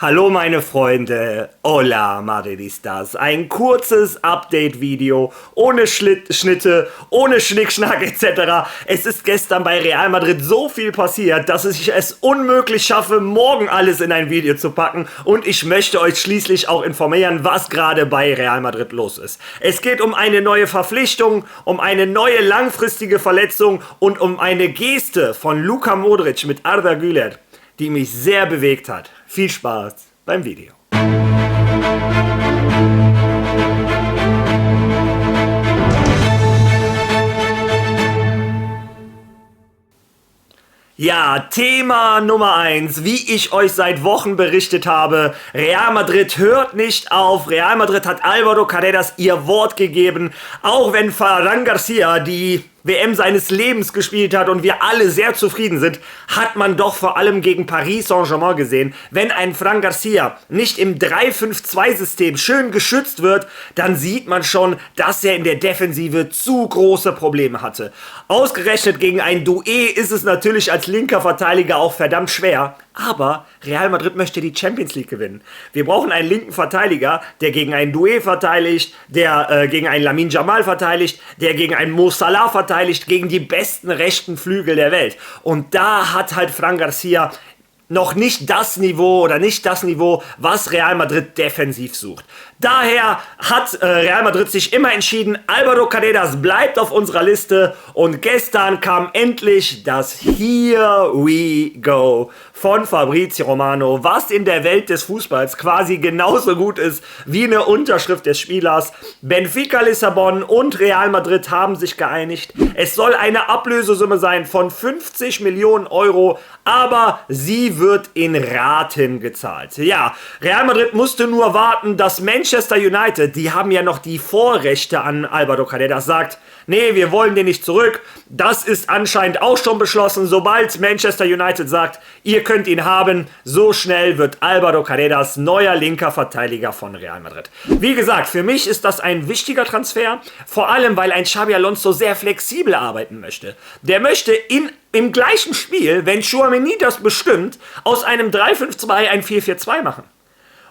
Hallo meine Freunde, hola Madridistas. Ein kurzes Update-Video, ohne Schnitte, ohne Schnickschnack etc. Es ist gestern bei Real Madrid so viel passiert, dass ich es unmöglich schaffe, morgen alles in ein Video zu packen. Und ich möchte euch schließlich auch informieren, was gerade bei Real Madrid los ist. Es geht um eine neue Verpflichtung, um eine neue langfristige Verletzung und um eine Geste von Luka Modric mit Arda Güler, die mich sehr bewegt hat. Viel Spaß beim Video. Ja, Thema Nummer 1, wie ich euch seit Wochen berichtet habe, Real Madrid hört nicht auf, Real Madrid hat Álvaro Carreras ihr Wort gegeben, auch wenn Ferran Garcia die WM seines Lebens gespielt hat und wir alle sehr zufrieden sind, hat man doch vor allem gegen Paris Saint-Germain gesehen, wenn ein Ferran Garcia nicht im 3-5-2-System schön geschützt wird, dann sieht man schon, dass er in der Defensive zu große Probleme hatte. Ausgerechnet gegen ein Doué ist es natürlich als linker Verteidiger auch verdammt schwer, aber Real Madrid möchte die Champions League gewinnen. Wir brauchen einen linken Verteidiger, der gegen einen Doué verteidigt, der gegen einen Lamine Yamal verteidigt, der gegen einen Mo Salah verteidigt, gegen die besten rechten Flügel der Welt. Und da hat halt Ferran Garcia noch nicht das Niveau was Real Madrid defensiv sucht. Daher hat Real Madrid sich immer entschieden, Álvaro Carreras bleibt auf unserer Liste und gestern kam endlich das Here We Go von Fabrizio Romano, was in der Welt des Fußballs quasi genauso gut ist wie eine Unterschrift des Spielers. Benfica Lissabon und Real Madrid haben sich geeinigt. Es soll eine Ablösesumme sein von 50 Millionen Euro, aber sie wird in Raten gezahlt. Ja, Real Madrid musste nur warten, dass Manchester United, die haben ja noch die Vorrechte an Álvaro Carreras, sagt, nee, wir wollen den nicht zurück. Das ist anscheinend auch schon beschlossen. Sobald Manchester United sagt, ihr könnt ihn haben, so schnell wird Álvaro Carreras neuer linker Verteidiger von Real Madrid. Wie gesagt, für mich ist das ein wichtiger Transfer, vor allem weil ein Xabi Alonso sehr flexibel arbeiten möchte. Der möchte im gleichen Spiel, wenn Tchouaméni das bestimmt, aus einem 3-5-2 ein 4-4-2 machen.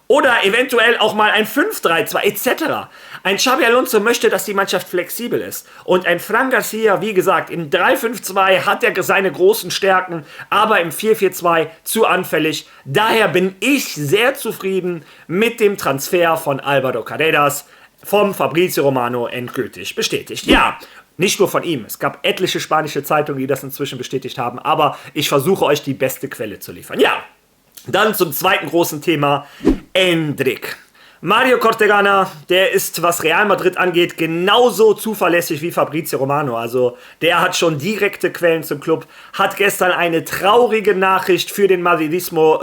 Oder eventuell auch mal ein 5-3-2 etc. Ein Xabi Alonso möchte, dass die Mannschaft flexibel ist. Und ein Ferran Garcia, wie gesagt, im 3-5-2 hat er seine großen Stärken, aber im 4-4-2 zu anfällig. Daher bin ich sehr zufrieden mit dem Transfer von Álvaro Carreras vom Fabrizio Romano endgültig bestätigt. Ja, nicht nur von ihm. Es gab etliche spanische Zeitungen, die das inzwischen bestätigt haben, aber ich versuche euch die beste Quelle zu liefern. Ja, dann zum zweiten großen Thema, Endrick. Mario Cortegana, der ist, was Real Madrid angeht, genauso zuverlässig wie Fabrizio Romano. Also der hat schon direkte Quellen zum Club, hat gestern eine traurige Nachricht für den Madridismo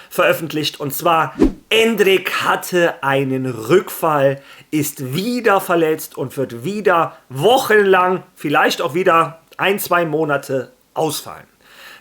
veröffentlicht. Und zwar, Endrick hatte einen Rückfall, ist wieder verletzt und wird wieder wochenlang, vielleicht auch wieder 1-2 Monate ausfallen.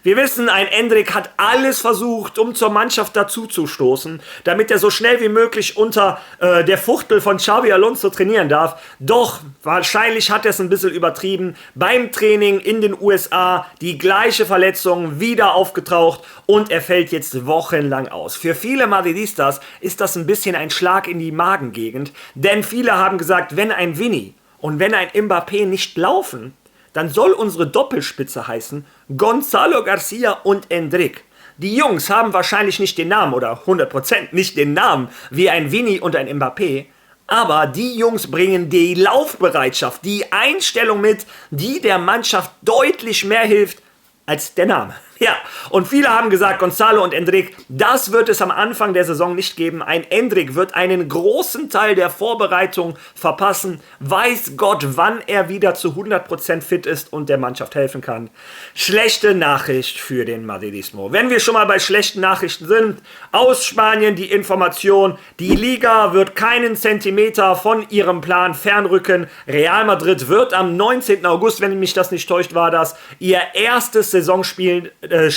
Wir wissen, ein Endrick hat alles versucht, um zur Mannschaft dazu zu stoßen, damit er so schnell wie möglich unter der Fuchtel von Xabi Alonso trainieren darf. Doch wahrscheinlich hat er es ein bisschen übertrieben. Beim Training in den USA die gleiche Verletzung wieder aufgetaucht und er fällt jetzt wochenlang aus. Für viele Madridistas ist das ein bisschen ein Schlag in die Magengegend, denn viele haben gesagt, wenn ein Vini und wenn ein Mbappé nicht laufen, dann soll unsere Doppelspitze heißen Gonzalo Garcia und Endrick. Die Jungs haben wahrscheinlich nicht den Namen oder 100% nicht den Namen wie ein Vini und ein Mbappé, aber die Jungs bringen die Laufbereitschaft, die Einstellung mit, die der Mannschaft deutlich mehr hilft als der Name. Ja, und viele haben gesagt, Gonzalo und Endrick, das wird es am Anfang der Saison nicht geben. Ein Endrick wird einen großen Teil der Vorbereitung verpassen. Weiß Gott, wann er wieder zu 100% fit ist und der Mannschaft helfen kann. Schlechte Nachricht für den Madridismo. Wenn wir schon mal bei schlechten Nachrichten sind, aus Spanien die Information, die Liga wird keinen Zentimeter von ihrem Plan fernrücken. Real Madrid wird am 19. August, wenn mich das nicht täuscht, war das, ihr erstes Saisonspiel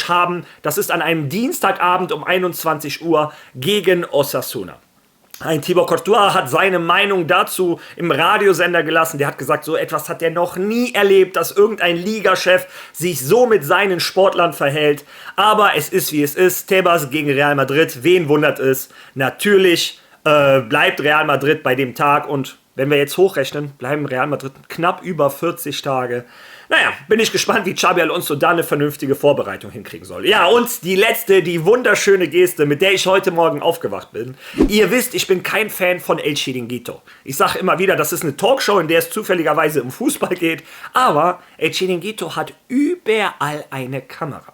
haben. Das ist an einem Dienstagabend um 21 Uhr gegen Osasuna. Ein Thibaut Courtois hat seine Meinung dazu im Radiosender gelassen. Der hat gesagt, so etwas hat er noch nie erlebt, dass irgendein Ligachef sich so mit seinen Sportlern verhält. Aber es ist, wie es ist. Tebas gegen Real Madrid. Wen wundert es? Natürlich bleibt Real Madrid bei dem Tag. Und wenn wir jetzt hochrechnen, bleiben Real Madrid knapp über 40 Tage. Naja, bin ich gespannt, wie Xabi Alonso da eine vernünftige Vorbereitung hinkriegen soll. Ja, und die letzte, die wunderschöne Geste, mit der ich heute Morgen aufgewacht bin. Ihr wisst, ich bin kein Fan von El Chiringuito. Ich sage immer wieder, das ist eine Talkshow, in der es zufälligerweise um Fußball geht. Aber El Chiringuito hat überall eine Kamera.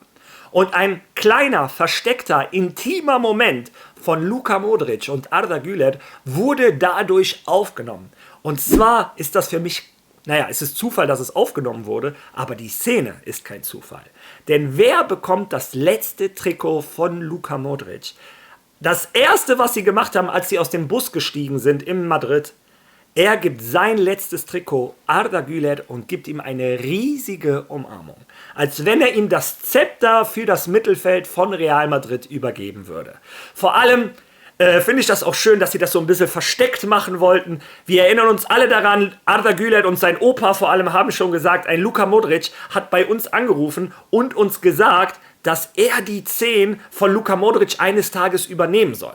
Und ein kleiner, versteckter, intimer Moment von Luka Modric und Arda Güler wurde dadurch aufgenommen. Und zwar ist das für mich, naja, es ist Zufall, dass es aufgenommen wurde, aber die Szene ist kein Zufall. Denn wer bekommt das letzte Trikot von Luka Modric? Das erste, was sie gemacht haben, als sie aus dem Bus gestiegen sind in Madrid, er gibt sein letztes Trikot Arda Güler und gibt ihm eine riesige Umarmung. Als wenn er ihm das Zepter für das Mittelfeld von Real Madrid übergeben würde. Vor allem finde ich das auch schön, dass sie das so ein bisschen versteckt machen wollten. Wir erinnern uns alle daran, Arda Güler und sein Opa vor allem haben schon gesagt, ein Luka Modric hat bei uns angerufen und uns gesagt, dass er die 10 von Luka Modric eines Tages übernehmen soll.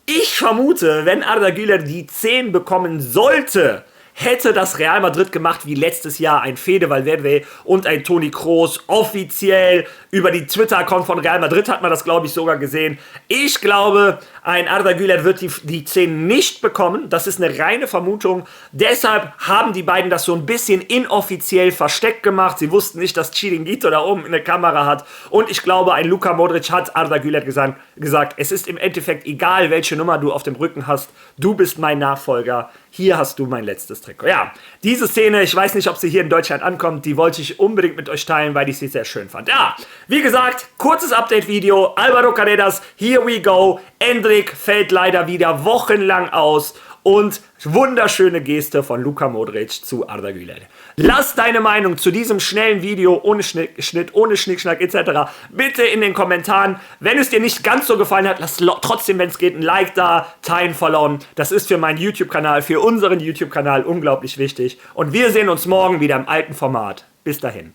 Ich vermute, wenn Arda Güler die 10 bekommen sollte, hätte das Real Madrid gemacht wie letztes Jahr ein Fede Valverde und ein Toni Kroos offiziell über die Twitter-Account von Real Madrid hat man das, glaube ich, sogar gesehen. Ich glaube, ein Arda Güler wird die 10 nicht bekommen. Das ist eine reine Vermutung. Deshalb haben die beiden das so ein bisschen inoffiziell versteckt gemacht. Sie wussten nicht, dass Chiringuito da oben eine Kamera hat. Und ich glaube, ein Luka Modric hat Arda Güler gesagt, es ist im Endeffekt egal, welche Nummer du auf dem Rücken hast. Du bist mein Nachfolger. Hier hast du mein letztes Trikot. Ja, diese Szene, ich weiß nicht, ob sie hier in Deutschland ankommt, die wollte ich unbedingt mit euch teilen, weil ich sie sehr schön fand. Ja, wie gesagt, kurzes Update-Video. Álvaro Carreras, here we go. Endrick fällt leider wieder wochenlang aus. Und wunderschöne Geste von Luka Modric zu Arda Güler. Lass deine Meinung zu diesem schnellen Video ohne Schnitt, ohne Schnickschnack etc. bitte in den Kommentaren. Wenn es dir nicht ganz so gefallen hat, lass trotzdem, wenn es geht, ein Like da, teilen, followen. Das ist für meinen YouTube-Kanal, für unseren YouTube-Kanal unglaublich wichtig. Und wir sehen uns morgen wieder im alten Format. Bis dahin.